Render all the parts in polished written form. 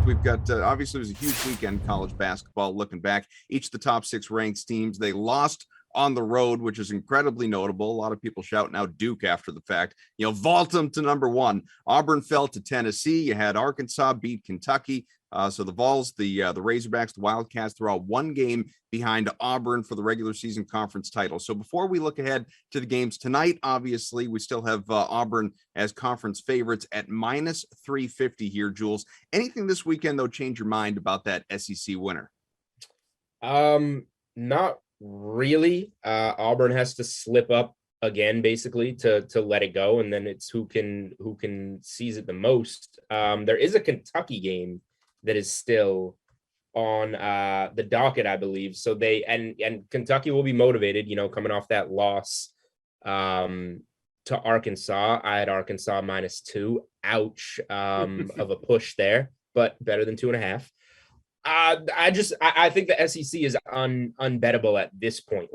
We've got, obviously, it was a huge weekend in college basketball. Looking back, each of the top 6 ranked teams, they lost on the road, which is incredibly notable. A lot of people shouting out Duke after the fact. Vault them to number 1. Auburn fell to Tennessee. You had Arkansas beat Kentucky. So the Vols, the Razorbacks, the Wildcats, they're all 1 game behind Auburn for the regular season conference title. So before we look ahead to the games tonight, obviously, we still have Auburn as conference favorites at minus 350 here, Jules. Anything this weekend, though, change your mind about that SEC winner? Not really. Auburn has to slip up again, basically, to let it go, and then it's who can seize it the most. There is a Kentucky game that is still on the docket, I believe. So they and Kentucky will be motivated, coming off that loss to Arkansas. I had Arkansas -2. Ouch, of a push there, but better than 2.5. I think the SEC is unbettable at this point.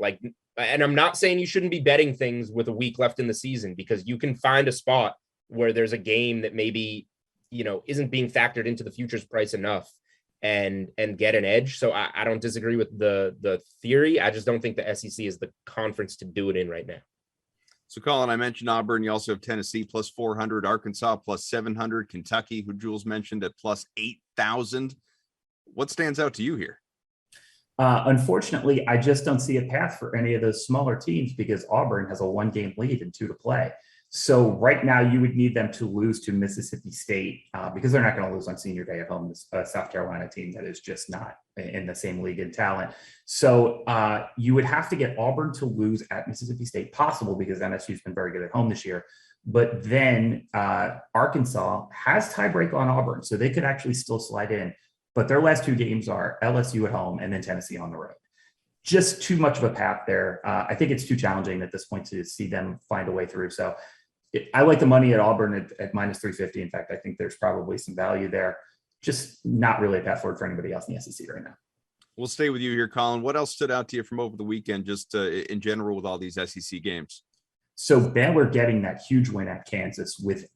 And I'm not saying you shouldn't be betting things with a week left in the season, because you can find a spot where there's a game that maybe isn't being factored into the futures price enough and get an edge. So I don't disagree with the theory. I just don't think the SEC is the conference to do it in right now. So, Collin, I mentioned Auburn. You also have Tennessee plus 400, Arkansas plus 700, Kentucky, who Jules mentioned, at plus 8,000. What stands out to you here? Unfortunately, I just don't see a path for any of those smaller teams, because Auburn has a 1-game lead and 2 to play. So right now you would need them to lose to Mississippi State, because they're not going to lose on senior day at home. This South Carolina team that is just not in the same league in talent. So you would have to get Auburn to lose at Mississippi State, possible, because MSU's been very good at home this year. But then Arkansas has tiebreak on Auburn, so they could actually still slide in. But their last 2 games are LSU at home and then Tennessee on the road. Just too much of a path there. I think it's too challenging at this point to see them find a way through. So I like the money at Auburn at minus 350. In fact, I think there's probably some value there. Just not really a path forward for anybody else in the SEC right now. We'll stay with you here, Collin. What else stood out to you from over the weekend, just in general with all these SEC games? So Baylor getting that huge win at Kansas with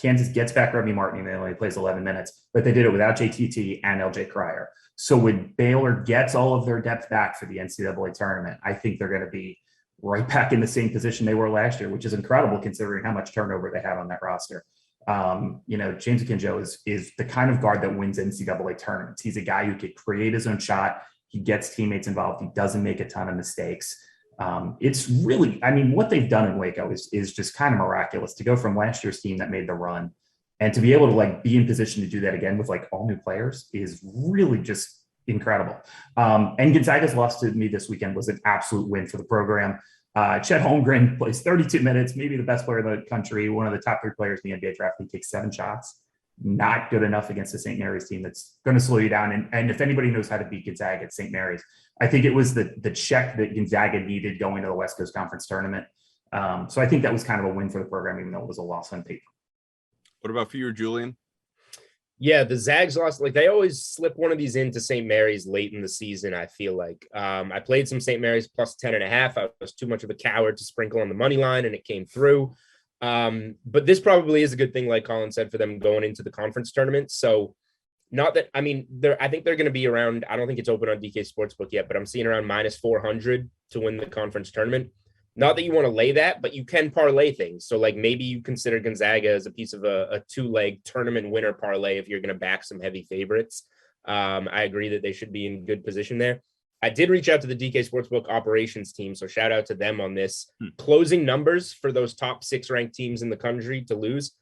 Kansas gets back Remy Martin, and only plays 11 minutes, but they did it without JTT and LJ Cryer. So when Baylor gets all of their depth back for the NCAA tournament, I think they're going to be right back in the same position they were last year, which is incredible considering how much turnover they had on that roster. James Akinjo is the kind of guard that wins NCAA tournaments. He's a guy who could create his own shot. He gets teammates involved. He doesn't make a ton of mistakes. It's really, what they've done in Waco is just kind of miraculous, to go from last year's team that made the run and to be able to be in position to do that again with all new players is really just incredible. And Gonzaga's loss to me this weekend was an absolute win for the program. Chet Holmgren plays 32 minutes, maybe the best player in the country, one of the top 3 players in the NBA draft. He takes 7 shots. Not good enough against the St. Mary's team that's going to slow you down. And if anybody knows how to beat Gonzaga at St. Mary's, I think it was the check that Gonzaga needed going to the West Coast Conference tournament. So I think that was kind of a win for the program, even though it was a loss on paper. What about for you, Julian? Yeah, the Zags lost. They always slip one of these into St. Mary's late in the season, I feel like. I played some St. Mary's plus 10.5. I was too much of a coward to sprinkle on the money line, and it came through. But this probably is a good thing, like Collin said, for them going into the conference tournament. So not that, I think they're going to be around, I don't think it's open on DK Sportsbook yet, but I'm seeing around minus 400 to win the conference tournament. Not that you want to lay that, but you can parlay things. So maybe you consider Gonzaga as a piece of a 2-leg tournament winner parlay if you're going to back some heavy favorites. I agree that they should be in good position there. I did reach out to the DK Sportsbook operations team, so shout out to them on this. Closing numbers for those top 6 ranked teams in the country to lose.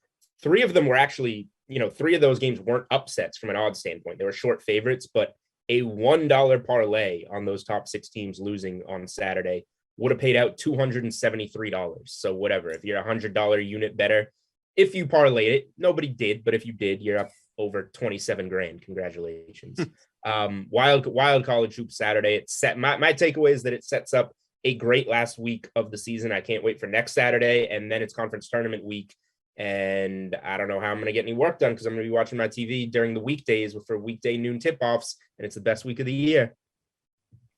3 of them were actually, 3 of those games weren't upsets from an odds standpoint. They were short favorites, but a $1 parlay on those top 6 teams losing on Saturday would have paid out $273. So whatever, if you're a $100 unit better, if you parlay it, nobody did, but if you did, you're up over 27 grand. Congratulations. Wild college hoop Saturday. It's set. My takeaway is that it sets up a great last week of the season. I can't wait for next Saturday, and then it's conference tournament week. And I don't know how I'm going to get any work done, because I'm going to be watching my TV during the weekdays for weekday noon tip-offs, and it's the best week of the year.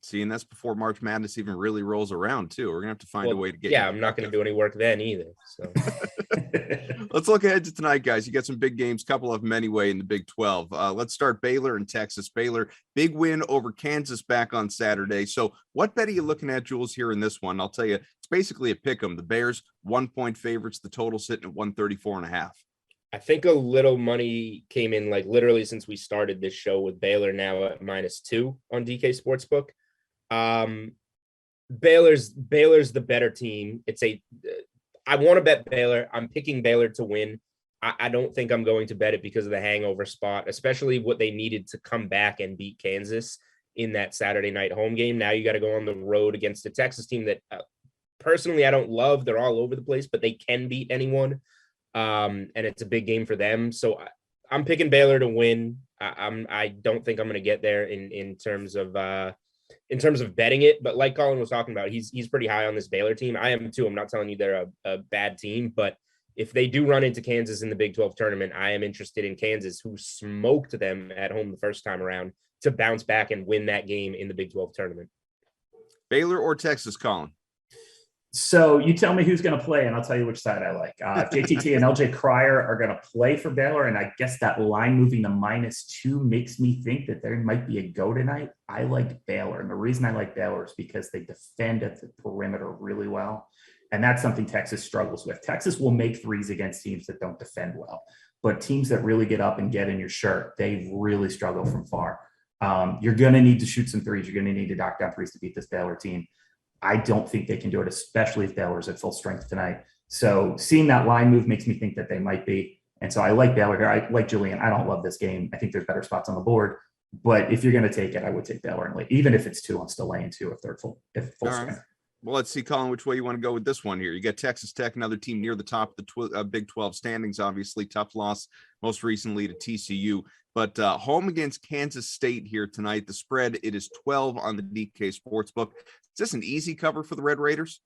See, and that's before March Madness even really rolls around, too. We're going to have to find a way to get. Yeah, I'm not going to do any work then either. So Let's look ahead to tonight, guys. You got some big games, couple of them anyway in the Big 12. Let's start Baylor and Texas. Baylor, big win over Kansas back on Saturday. So what bet are you looking at, Jules, here in this one? I'll tell you, it's basically a pick 'em. The Bears, 1-point favorites, the total sitting at 134.5. I think a little money came in like literally since we started this show with Baylor now at -2 on DK Sportsbook. Baylor's the better team. I want to bet Baylor. I'm picking Baylor to win. I don't think I'm going to bet it because of the hangover spot, especially what they needed to come back and beat Kansas in that Saturday night home game. Now you got to go on the road against a Texas team that personally I don't love. They're all over the place, but they can beat anyone. And it's a big game for them. So I'm picking Baylor to win. I don't think I'm going to get there in terms of betting it, but like Collin was talking about, he's pretty high on this Baylor team. I am too. I'm not telling you they're a bad team, but if they do run into Kansas in the Big 12 tournament, I am interested in Kansas, who smoked them at home the first time around, to bounce back and win that game in the Big 12 tournament. Baylor or Texas, Collin? So you tell me who's going to play, and I'll tell you which side I like. JTT and LJ Cryer are going to play for Baylor, and I guess that line moving to -2 makes me think that there might be a go tonight. I like Baylor, and the reason I like Baylor is because they defend at the perimeter really well, and that's something Texas struggles with. Texas will make threes against teams that don't defend well, but teams that really get up and get in your shirt, they really struggle from far. You're going to need to shoot some threes. You're going to need to knock down threes to beat this Baylor team. I don't think they can do it, especially if Baylor's at full strength tonight. So seeing that line move makes me think that they might be. And so I like Baylor here. I like Julian. I don't love this game. I think there's better spots on the board. But if you're going to take it, I would take Baylor and late. Even if it's 2, I'm still laying 2 if they're full strength. Right. Well, let's see, Collin, which way you want to go with this one here. You got Texas Tech, another team near the top of the Big 12 standings, obviously. Tough loss most recently to TCU. But home against Kansas State here tonight. The spread, it is 12 on the DK Sportsbook. Is this an easy cover for the Red Raiders?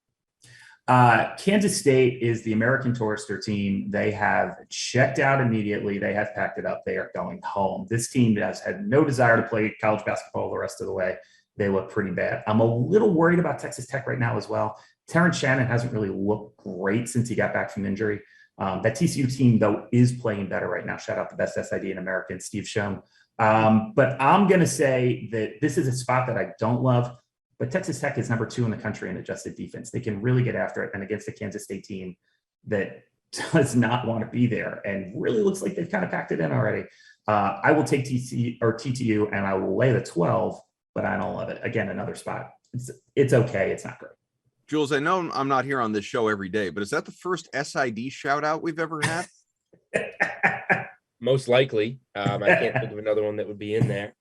Kansas State is the American Tourister team. They have checked out immediately. They have packed it up. They are going home. This team has had no desire to play college basketball the rest of the way. They look pretty bad. I'm a little worried about Texas Tech right now as well. Terrence Shannon hasn't really looked great since he got back from injury. That TCU team, though, is playing better right now. Shout out the best SID in America, and Steve Schoen. But I'm going to say that this is a spot that I don't love. But Texas Tech is number 2 in the country in adjusted defense. They can really get after it. And against a Kansas State team that does not want to be there and really looks like they've kind of packed it in already. I will take TTU and I will lay the 12, but I don't love it. Again, another spot. It's okay. It's not great. Jules, I know I'm not here on this show every day, but is that the first SID shout out we've ever had? Most likely. I can't think of another one that would be in there.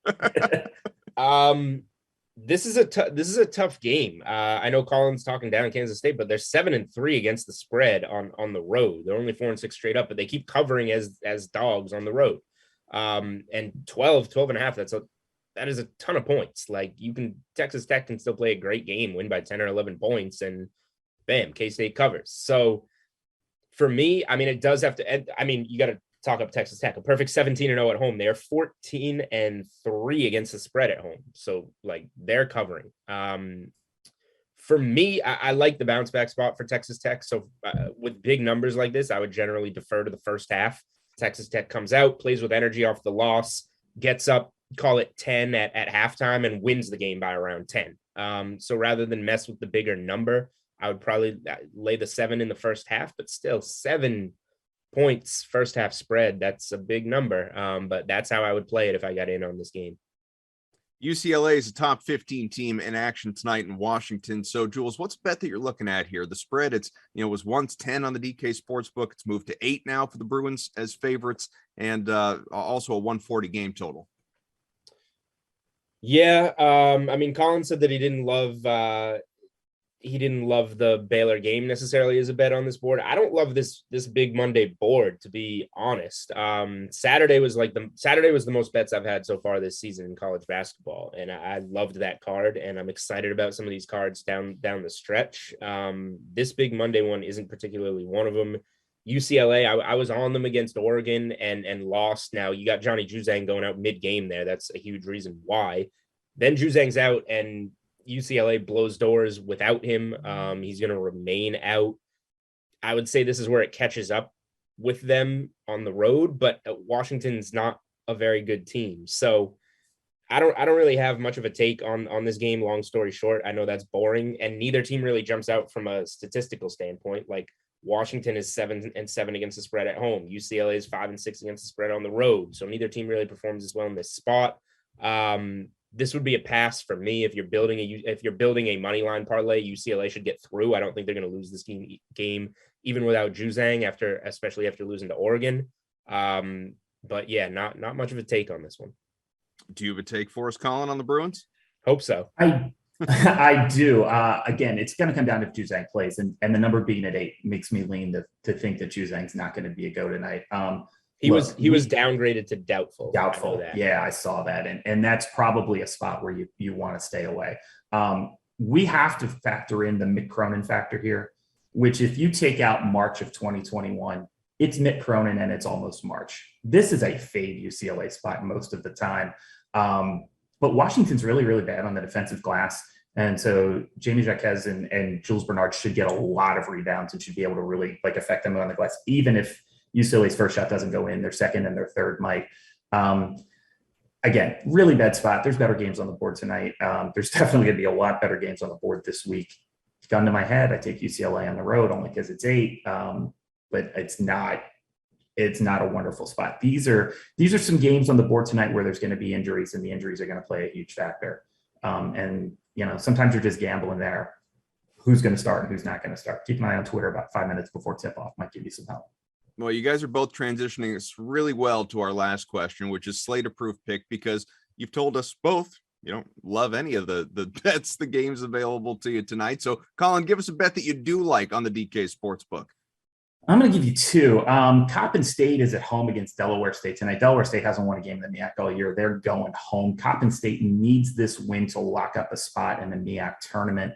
This is a tough game. I know Collin's talking down Kansas State, but they're 7-3 against the spread on the road. They're only 4-6 straight up, but they keep covering as dogs on the road. And 12.5, that is a ton of points. Like Texas Tech can still play a great game, win by 10 or 11 points, and bam, K-State covers. So for me, I mean, it does have to end. I mean, you got to talk up Texas Tech, a perfect 17-0 at home. They're 14-3 against the spread at home. So like they're covering. For me, I like the bounce back spot for Texas Tech. So with big numbers like this, I would generally defer to the first half. Texas Tech comes out, plays with energy off the loss, gets up, call it 10 at halftime, and wins the game by around 10. So rather than mess with the bigger number, I would probably lay the 7 in the first half, but still 7 points first half spread. That's a big number. But that's how I would play it if I got in on this game. UCLA is a top 15 team in action tonight in Washington. So Jules, what's the bet that you're looking at here? The spread, was once 10 on the DK Sportsbook. It's moved to 8 now for the Bruins as favorites, and also a 140 game total. Yeah. I mean, Collin said that he didn't love the Baylor game necessarily as a bet on this board. I don't love this big Monday board, to be honest. Saturday was the most bets I've had so far this season in college basketball, and I loved that card, and I'm excited about some of these cards down the stretch. This big Monday one isn't particularly one of them. UCLA, I was on them against Oregon and lost. Now you got Johnny Juzang going out mid-game there. That's a huge reason why. Then Juzang's out and UCLA blows doors without him. He's going to remain out. I would say this is where it catches up with them on the road, but Washington's not a very good team. So I don't really have much of a take on this game. Long story short, I know that's boring, and neither team really jumps out from a statistical standpoint. Like Washington is 7-7 against the spread at home. UCLA is 5-6 against the spread on the road. So neither team really performs as well in this spot. This would be a pass for me. If you're building a money line parlay, UCLA should get through. I don't think they're going to lose this game even without Juzang, especially after losing to Oregon. But yeah, not much of a take on this one. Do you have a take for us, Collin, on the Bruins? Hope so. I do. Again, it's going to come down to if Juzang plays, and the number being at 8 makes me lean to think that Juzang's not going to be a go tonight. He was downgraded to doubtful. Doubtful. Yeah, I saw that. And that's probably a spot where you want to stay away. We have to factor in the Mick Cronin factor here, which if you take out March of 2021, it's Mick Cronin and it's almost March. This is a fade UCLA spot most of the time. But Washington's really, really bad on the defensive glass. And so Jamie Jaquez and Jules Bernard should get a lot of rebounds and should be able to really affect them on the glass, even if UCLA's first shot doesn't go in, their second and their third might. Again, really bad spot. There's better games on the board tonight. There's definitely going to be a lot better games on the board this week. Gun to my head, I take UCLA on the road only because it's 8, but it's not a wonderful spot. These are some games on the board tonight where there's going to be injuries, and the injuries are going to play a huge factor. And sometimes you're just gambling there. Who's going to start and who's not going to start? Keep an eye on Twitter about 5 minutes before tip-off. Might give you some help. Well, you guys are both transitioning us really well to our last question, which is Slater-proof pick, because you've told us both you don't love any of the bets, the games available to you tonight. So, Collin, give us a bet that you do like on the DK Sportsbook. I'm going to give you 2. Coppin State is at home against Delaware State tonight. Delaware State hasn't won a game in the MEAC all year. They're going home. Coppin State needs this win to lock up a spot in the MEAC tournament.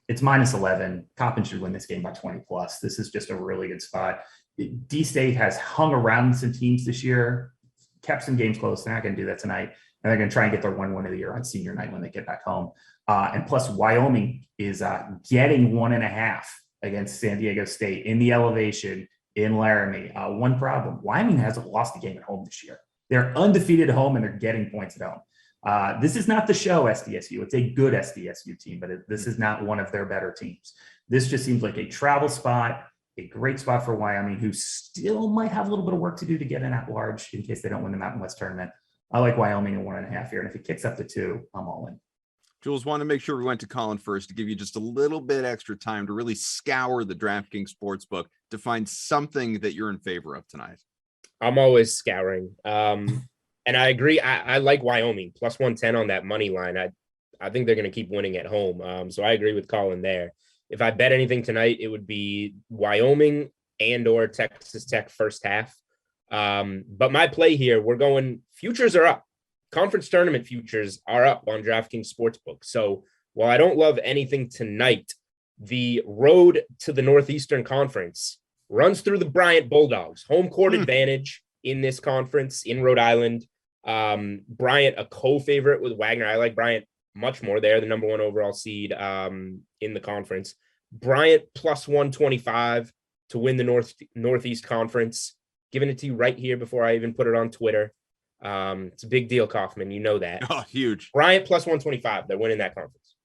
It's -11. Coppin should win this game by 20 plus. This is just a really good spot. D-State has hung around some teams this year, kept some games close. They're not going to do that tonight. And they're going to try and get their 1 win of the year on senior night when they get back home. And plus, Wyoming is getting 1.5 against San Diego State in the elevation in Laramie. One problem, Wyoming hasn't lost a game at home this year. They're undefeated at home and they're getting points at home. This is not the show SDSU. It's a good SDSU team, but this is not one of their better teams. This just seems like a travel spot, a great spot for Wyoming, who still might have a little bit of work to do to get in at large in case they don't win the Mountain West tournament. I like Wyoming at 1.5 here. And if it kicks up to 2, I'm all in. Jules, wanted to make sure we went to Collin first to give you just a little bit extra time to really scour the DraftKings Sportsbook to find something that you're in favor of tonight. I'm always scouring. And I agree. I like Wyoming +110 on that money line. I think they're going to keep winning at home. So I agree with Collin there. If I bet anything tonight, it would be Wyoming and/or Texas Tech first half. But my play here, we're going futures are up. Conference tournament futures are up on DraftKings Sportsbook. So while I don't love anything tonight, the road to the Northeastern Conference runs through the Bryant Bulldogs. Home court advantage in this conference in Rhode Island. Bryant, a co-favorite with Wagner. I like Bryant much more. They're the number 1 overall seed in the conference. Bryant +125 to win the Northeast Conference. Giving it to you right here before I even put it on Twitter. It's a big deal, Kaufman. You know that. Oh, huge. Bryant +125. They're winning that conference.